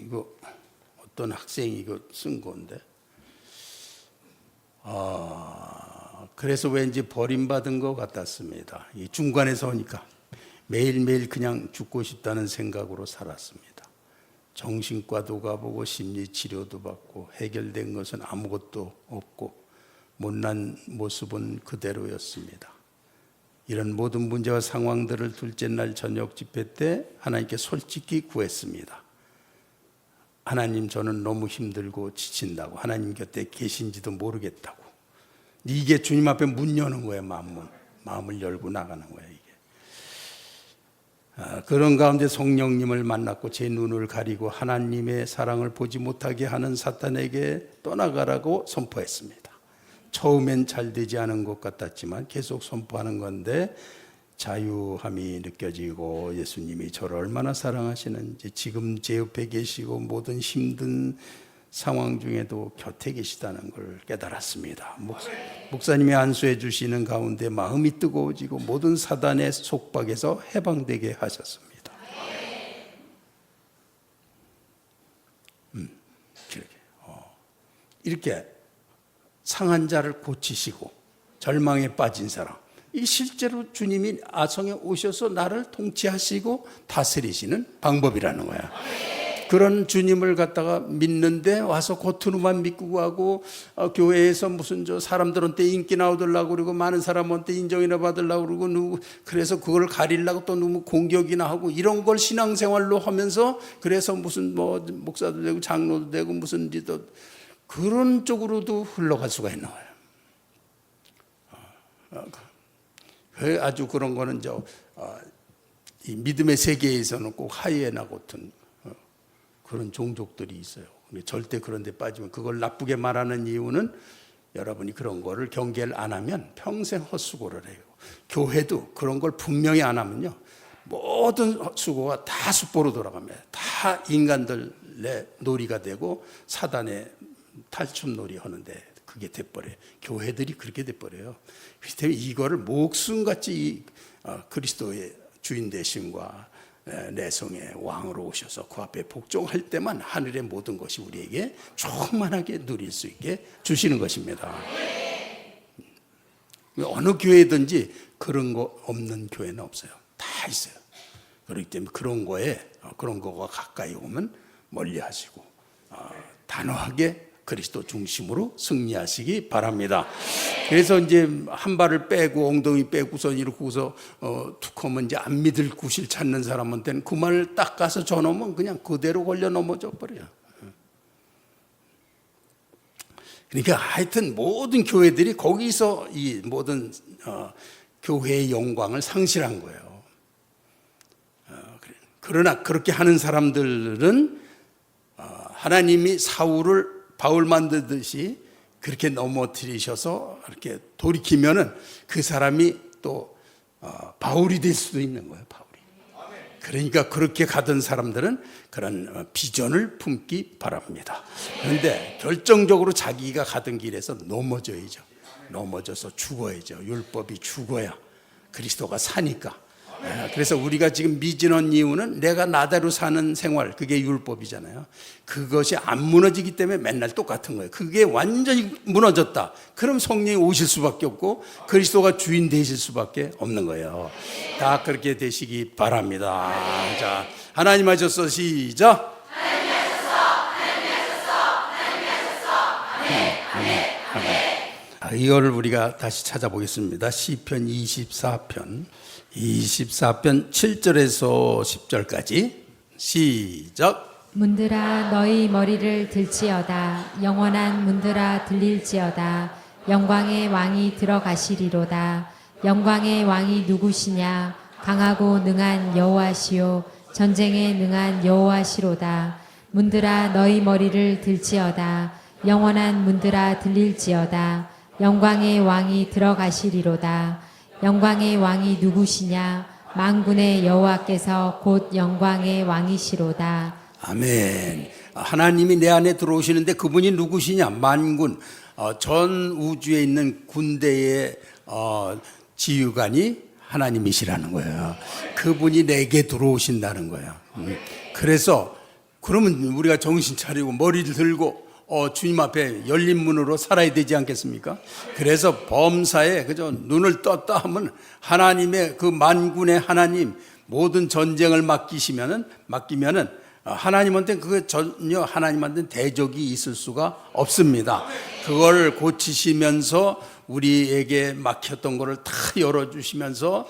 이거 어떤 학생이 이거 쓴 건데. 그래서 왠지 버림받은 것 같았습니다. 이 중간에서 오니까 매일매일 그냥 죽고 싶다는 생각으로 살았습니다. 정신과도 가보고 심리치료도 받고 해결된 것은 아무것도 없고 못난 모습은 그대로였습니다. 이런 모든 문제와 상황들을 둘째 날 저녁 집회 때 하나님께 솔직히 구했습니다. 하나님, 저는 너무 힘들고 지친다고, 하나님 곁에 계신지도 모르겠다고. 이게 주님 앞에 문 여는 거예요. 마음을 열고 나가는 거예요. 이게. 그런 가운데 성령님을 만났고 제 눈을 가리고 하나님의 사랑을 보지 못하게 하는 사탄에게 떠나가라고 선포했습니다. 처음엔 잘 되지 않은 것 같았지만 계속 선포하는 건데 자유함이 느껴지고 예수님이 저를 얼마나 사랑하시는지, 지금 제 옆에 계시고 모든 힘든 상황 중에도 곁에 계시다는 걸 깨달았습니다. 목사님이 안수해 주시는 가운데 마음이 뜨거워지고 모든 사단의 속박에서 해방되게 하셨습니다. 이렇게 상한 자를 고치시고 절망에 빠진 사람, 이 실제로 주님이 아성에 오셔서 나를 통치하시고 다스리시는 방법이라는 거야. 그런 주님을 갖다가 믿는데 와서 겉으로만 믿고 가고 교회에서 무슨 사람들한테 인기 나오더라고 그러고 많은 사람한테 인정이나 받으려고 그러고 그래서 그걸 가리려고 또 너무 공격이나 하고 이런 걸 신앙생활로 하면서 그래서 무슨 목사도 되고 장로도 되고 무슨 지도 그런 쪽으로도 흘러갈 수가 있는 거예요. 아주 그런 거는 이 믿음의 세계에서는 꼭 하이에나 같은 그런 종족들이 있어요. 절대 그런 데 빠지면 그걸 나쁘게 말하는 이유는 여러분이 그런 거를 경계를 안 하면 평생 헛수고를 해요. 교회도 그런 걸 분명히 안 하면요, 모든 수고가 다 숫보로 돌아갑니다. 다 인간들의 놀이가 되고 사단의 탈춤놀이 하는데 그게 돼버려요. 교회들이 그렇게 돼버려요. 그렇기 때문에 이거를 목숨같이 그리스도의 주인 되심과 내성의 왕으로 오셔서 그 앞에 복종할 때만 하늘의 모든 것이 우리에게 충만하게 누릴 수 있게 주시는 것입니다. 어느 교회든지 그런 거 없는 교회는 없어요. 다 있어요. 그렇기 때문에 그런 거가 가까이 오면 멀리 하시고 단호하게 그리스도 중심으로 승리하시기 바랍니다. 그래서 이제 한 발을 빼고 엉덩이 빼고서 이러고서 툭 하면 이제 안 믿을 구실 찾는 사람한테는 그 말을 딱 가서 전하면 그냥 그대로 걸려 넘어져 버려요. 그러니까 하여튼 모든 교회들이 거기서 이 모든 교회의 영광을 상실한 거예요. 그러나 그렇게 하는 사람들은 하나님이 사울을 바울 만들듯이 그렇게 넘어뜨리셔서 이렇게 돌이키면은 그 사람이 또 바울이 될 수도 있는 거예요. 바울이. 그러니까 그렇게 가던 사람들은 그런 비전을 품기 바랍니다. 그런데 결정적으로 자기가 가던 길에서 넘어져야죠. 넘어져서 죽어야죠. 율법이 죽어야 그리스도가 사니까. 그래서 우리가 지금 미진한 이유는 내가 나대로 사는 생활, 그게 율법이잖아요. 그것이 안 무너지기 때문에 맨날 똑같은 거예요. 그게 완전히 무너졌다. 그럼 성령이 오실 수밖에 없고 그리스도가 주인 되실 수밖에 없는 거예요. 다 그렇게 되시기 바랍니다. 자, 하나님 하셨어. 시작. 하나님 하셨어. 하나님 하셨어. 하나님 하셨어. 아멘. 이걸 우리가 다시 찾아보겠습니다. 시편 24편 7절에서 10절까지 시작. 문들아 너희 머리를 들지어다. 영원한 문들아 들릴지어다. 영광의 왕이 들어가시리로다. 영광의 왕이 누구시냐? 강하고 능한 여호와시요 전쟁에 능한 여호와시로다. 문들아 너희 머리를 들지어다. 영원한 문들아 들릴지어다. 영광의 왕이 들어가시리로다. 영광의 왕이 누구시냐? 만군의 여호와께서 곧 영광의 왕이시로다. 아멘. 하나님이 내 안에 들어오시는데 그분이 누구시냐? 만군, 전 우주에 있는 군대의 지휘관이 하나님이시라는 거예요. 그분이 내게 들어오신다는 거예요. 그래서 그러면 우리가 정신 차리고 머리를 들고 주님 앞에 열린 문으로 살아야 되지 않겠습니까? 그래서 범사에 그저 눈을 떴다 하면 하나님의 그 만군의 하나님, 모든 전쟁을 맡기면은 하나님한테 그 전혀 하나님한테 대적이 있을 수가 없습니다. 그걸 고치시면서 우리에게 막혔던 거를 다 열어주시면서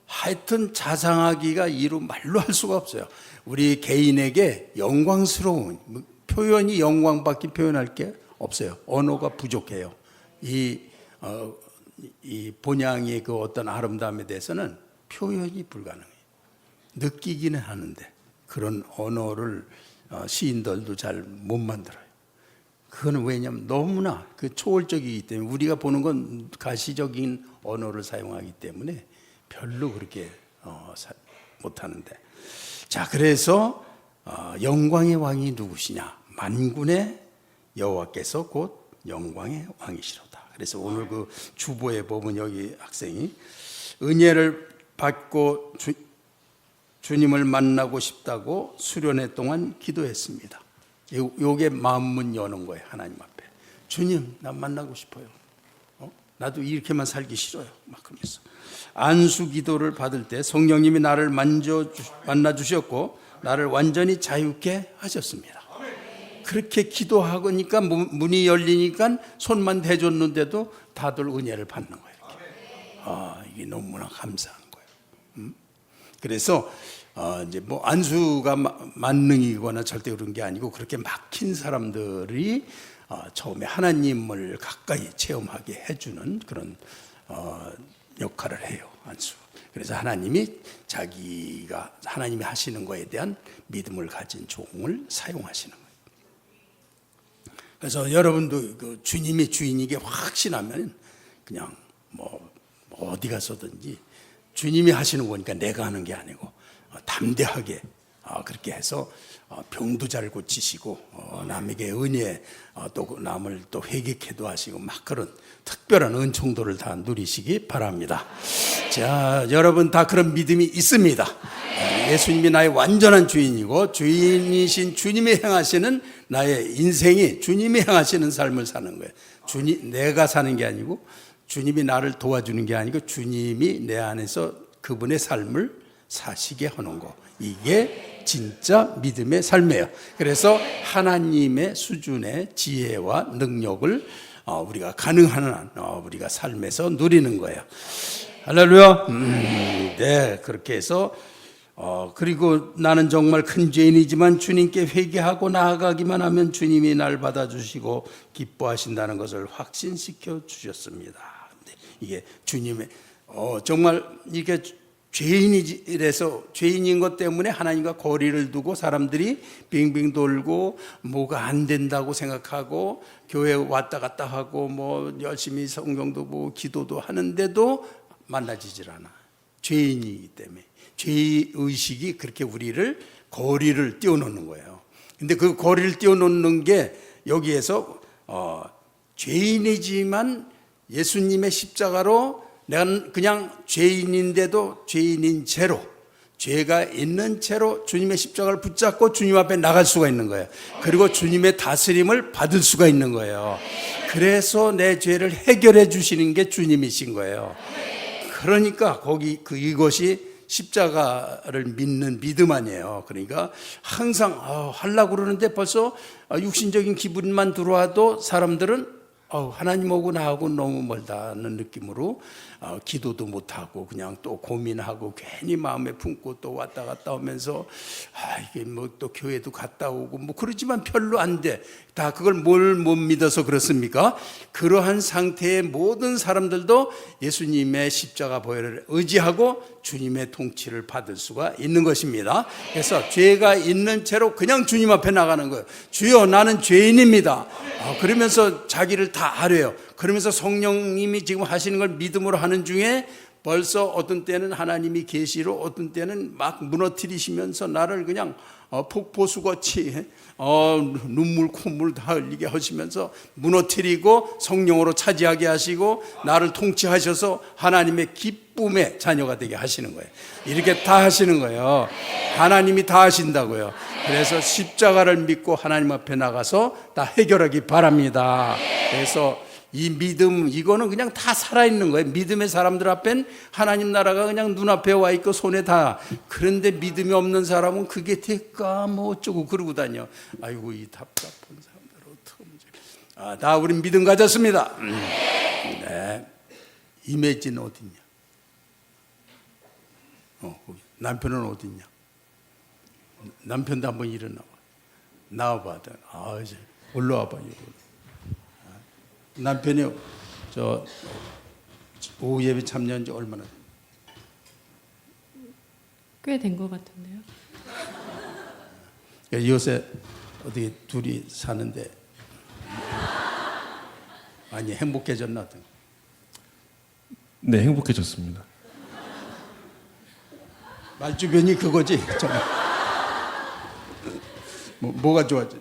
하여튼 자상하기가 이루 말로 할 수가 없어요. 우리 개인에게 영광스러운 표현이 영광밖에 표현할 게 없어요. 언어가 부족해요. 이 본향의 그 어떤 아름다움에 대해서는 표현이 불가능해요. 느끼기는 하는데 그런 언어를 시인들도 잘 못 만들어요. 그거는 왜냐하면 너무나 그 초월적이기 때문에 우리가 보는 건 가시적인 언어를 사용하기 때문에 별로 그렇게 못하는데, 자, 그래서 영광의 왕이 누구시냐? 만군의 여호와께서 곧 영광의 왕이시로다. 그래서 오늘 그 주보에 보면 여기 학생이 은혜를 받고 주님을 만나고 싶다고 수련회 동안 기도했습니다. 요게 마음문 여는 거예요. 하나님 앞에. 주님, 나 만나고 싶어요. 나도 이렇게만 살기 싫어요. 막 그러면서 안수 기도를 받을 때 성령님이 나를 만나 주셨고 나를 완전히 자유케 하셨습니다. 그렇게 기도하니까 문이 열리니까 손만 대줬는데도 다들 은혜를 받는 거예요. 이게 너무나 감사한 거예요. 그래서 이제 뭐 안수가 만능이거나 절대 그런 게 아니고 그렇게 막힌 사람들이 처음에 하나님을 가까이 체험하게 해주는 그런 역할을 해요, 안수. 그래서 하나님이 자기가 하나님이 하시는 거에 대한 믿음을 가진 종을 사용하시는 거예요. 그래서 여러분도 그 주님이 주인이게 확신하면 그냥 뭐 어디 가서든지 주님이 하시는 거니까 내가 하는 게 아니고 담대하게 그렇게 해서 병도 잘 고치시고 남에게 은혜 또 남을 또 회개케도 하시고 막 그런 특별한 은총도를 다 누리시기 바랍니다. 자, 여러분 다 그런 믿음이 있습니다. 예수님이 나의 완전한 주인이고 주인이신 주님이 행하시는 나의 인생이 주님이 행하시는 삶을 사는 거예요. 내가 사는 게 아니고 주님이 나를 도와주는 게 아니고 주님이 내 안에서 그분의 삶을 사시게 하는 거, 이게 진짜 믿음의 삶이에요. 그래서 하나님의 수준의 지혜와 능력을 우리가 가능한 한 우리가 삶에서 누리는 거예요. 할렐루야. 네, 그렇게 해서 그리고 나는 정말 큰 죄인이지만 주님께 회개하고 나아가기만 하면 주님이 날 받아주시고 기뻐하신다는 것을 확신시켜 주셨습니다. 이게 주님의 정말 이게 죄인이래서 죄인인 것 때문에 하나님과 거리를 두고 사람들이 빙빙 돌고 뭐가 안 된다고 생각하고 교회 왔다 갔다 하고 뭐 열심히 성경도 보고 기도도 하는데도 만나지질 않아. 죄인이기 때문에 죄의식이 그렇게 우리를 거리를 띄워놓는 거예요. 근데 그 거리를 띄워놓는 게 여기에서 죄인이지만 예수님의 십자가로 내가 그냥 죄인인데도 죄인인 채로 죄가 있는 채로 주님의 십자가를 붙잡고 주님 앞에 나갈 수가 있는 거예요. 그리고 주님의 다스림을 받을 수가 있는 거예요. 그래서 내 죄를 해결해 주시는 게 주님이신 거예요. 그러니까 이것이 십자가를 믿는 믿음 아니에요. 그러니까 항상 하려고 그러는데 벌써 육신적인 기분만 들어와도 사람들은 하나님하고 나하고 너무 멀다는 느낌으로 기도도 못하고 그냥 또 고민하고 괜히 마음에 품고 또 왔다 갔다 오면서 이게 뭐 또 교회도 갔다 오고 뭐 그러지만 별로 안 돼. 다 그걸 뭘 못 믿어서 그렇습니까? 그러한 상태의 모든 사람들도 예수님의 십자가 보혈을 의지하고 주님의 통치를 받을 수가 있는 것입니다. 그래서 죄가 있는 채로 그냥 주님 앞에 나가는 거예요. 주여, 나는 죄인입니다. 그러면서 자기를 다 아뢰요. 그러면서 성령님이 지금 하시는 걸 믿음으로 하는 중에 벌써 어떤 때는 하나님이 계시로 어떤 때는 막 무너뜨리시면서 나를 그냥 폭포수같이 눈물 콧물 다 흘리게 하시면서 무너뜨리고 성령으로 차지하게 하시고 나를 통치하셔서 하나님의 기쁨의 자녀가 되게 하시는 거예요. 이렇게 다 하시는 거예요. 하나님이 다 하신다고요. 그래서 십자가를 믿고 하나님 앞에 나가서 다 해결하기 바랍니다. 그래서 이 믿음, 이거는 그냥 다 살아있는 거예요. 믿음의 사람들 앞엔 하나님 나라가 그냥 눈앞에 와 있고 손에 다. 그런데 믿음이 없는 사람은 그게 될까 뭐 어쩌고 그러고 다녀. 아이고 이 답답한 사람들 어떡하면. 다 우린 믿음 가졌습니다. 네. 임혜진 어딨냐? 거기. 남편은 어딨냐? 남편도 한번 일어나와. 나와봐. 이제 올라와봐. 남편이 오후 예배 참여한 지 얼마나? 꽤 된 것 같은데요. 요새 어떻게 둘이 사는데 많이 행복해졌나? 네, 행복해졌습니다. 말주변이 그거지. 뭐가 좋아지?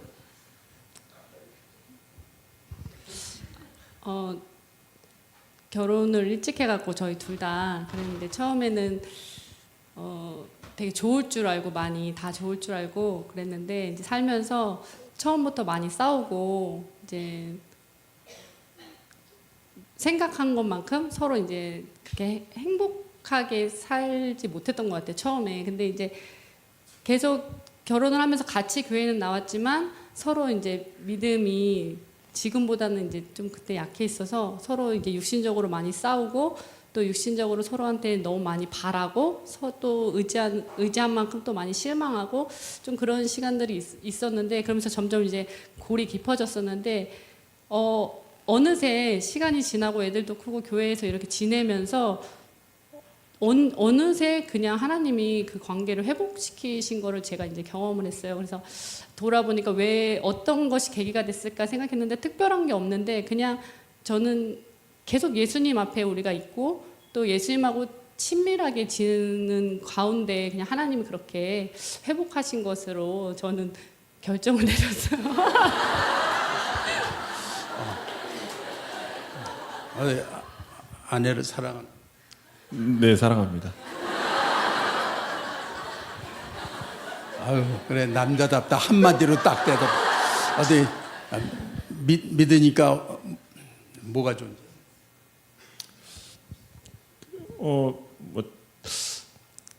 결혼을 일찍 해갖고 저희 둘 다 그랬는데 처음에는 되게 좋을 줄 알고 많이 다 좋을 줄 알고 그랬는데 이제 살면서 처음부터 많이 싸우고 이제 생각한 것만큼 서로 이제 그렇게 행복하게 살지 못했던 것 같아요 처음에. 근데 이제 계속 결혼을 하면서 같이 교회는 나왔지만 서로 이제 믿음이 지금보다는 이제 좀 그때 약해 있어서 서로 이제 육신적으로 많이 싸우고 또 육신적으로 서로한테 너무 많이 바라고 또 의지한 만큼 또 많이 실망하고 좀 그런 시간들이 있었는데 그러면서 점점 이제 골이 깊어졌었는데 어느새 시간이 지나고 애들도 크고 교회에서 이렇게 지내면서 어느새 그냥 하나님이 그 관계를 회복시키신 거를 제가 이제 경험을 했어요. 그래서 돌아보니까 왜 어떤 것이 계기가 됐을까 생각했는데 특별한 게 없는데 그냥 저는 계속 예수님 앞에 우리가 있고 또 예수님하고 친밀하게 지내는 가운데 그냥 하나님이 그렇게 회복하신 것으로 저는 결정을 내렸어요. 아내를 사랑하는. 네, 사랑합니다. 아유, 그래 남자답다 한마디로 딱 대도 어디 믿으니까 뭐가 좋은지.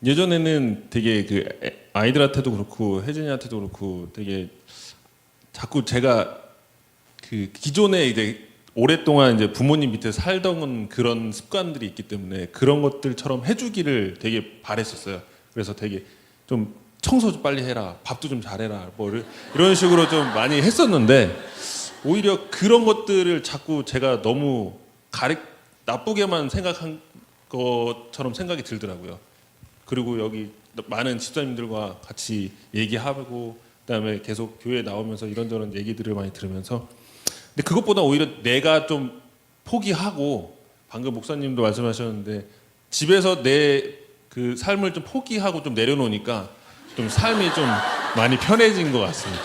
예전에는 되게 그 아이들한테도 그렇고 혜진이한테도 그렇고 되게 자꾸 제가 그 기존에 이제 오랫동안 이제 부모님 밑에 살던 그런 습관들이 있기 때문에 그런 것들처럼 해주기를 되게 바랬었어요. 그래서 되게 좀 청소 좀 빨리 해라, 밥도 좀 잘해라, 뭐 이런 식으로 좀 많이 했었는데 오히려 그런 것들을 자꾸 제가 너무 나쁘게만 생각한 것처럼 생각이 들더라고요. 그리고 여기 많은 집사님들과 같이 얘기하고 그다음에 계속 교회에 나오면서 이런저런 얘기들을 많이 들으면서 근데 그것보다 오히려 내가 좀 포기하고 방금 목사님도 말씀하셨는데 집에서 내 그 삶을 좀 포기하고 좀 내려놓으니까 좀 삶이 좀 많이 편해진 것 같습니다.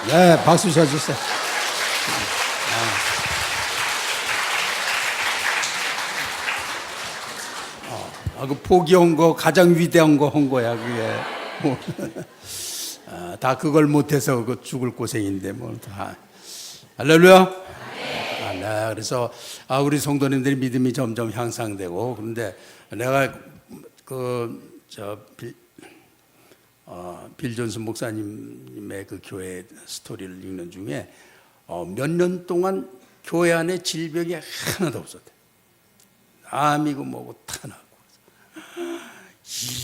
네, 박수 쳐주세요. 그 포기한 거 가장 위대한 거 한 거야 그게. 다 그걸 못해서 그 죽을 고생인데 뭐 다. 할렐루야. 네, 그래서 우리 성도님들이 믿음이 점점 향상되고 그런데 내가 빌 존슨 목사님의 그 교회 스토리를 읽는 중에 몇 년 동안 교회 안에 질병이 하나도 없었대. 암이고 뭐고 다 나고.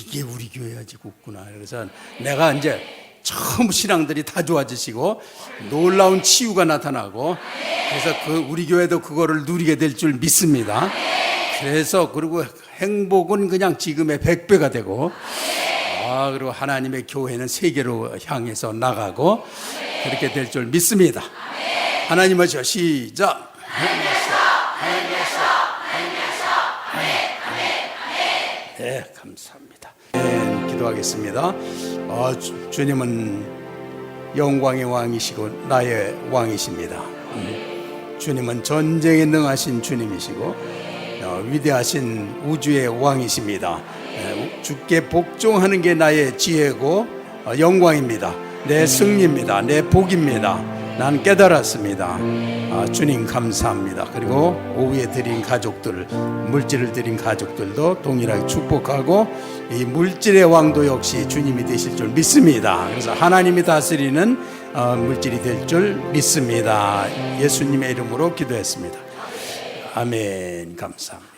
이게 우리 교회가 지고 있구나. 그래서 내가 이제 처음 신앙들이 다 좋아지시고 놀라운 치유가 나타나고 그래서 우리 교회도 그거를 누리게 될 줄 믿습니다. 그래서 그리고 행복은 그냥 지금의 100배가 되고 그리고 하나님의 교회는 세계로 향해서 나가고 그렇게 될 줄 믿습니다. 하나님 하시오. 시작. 하나님 하시오. 하나님 하시오. 네, 감사합니다. 네, 기도하겠습니다. 주님은 영광의 왕이시고 나의 왕이십니다. 주님은 전쟁에 능하신 주님이시고 위대하신 우주의 왕이십니다. 주께 복종하는 게 나의 지혜고 영광입니다. 내 승리입니다. 내 복입니다. 난 깨달았습니다. 주님 감사합니다. 그리고 오후에 드린 가족들, 물질을 드린 가족들도 동일하게 축복하고 이 물질의 왕도 역시 주님이 되실 줄 믿습니다. 그래서 하나님이 다스리는 물질이 될 줄 믿습니다. 예수님의 이름으로 기도했습니다. 아멘. 감사합니다.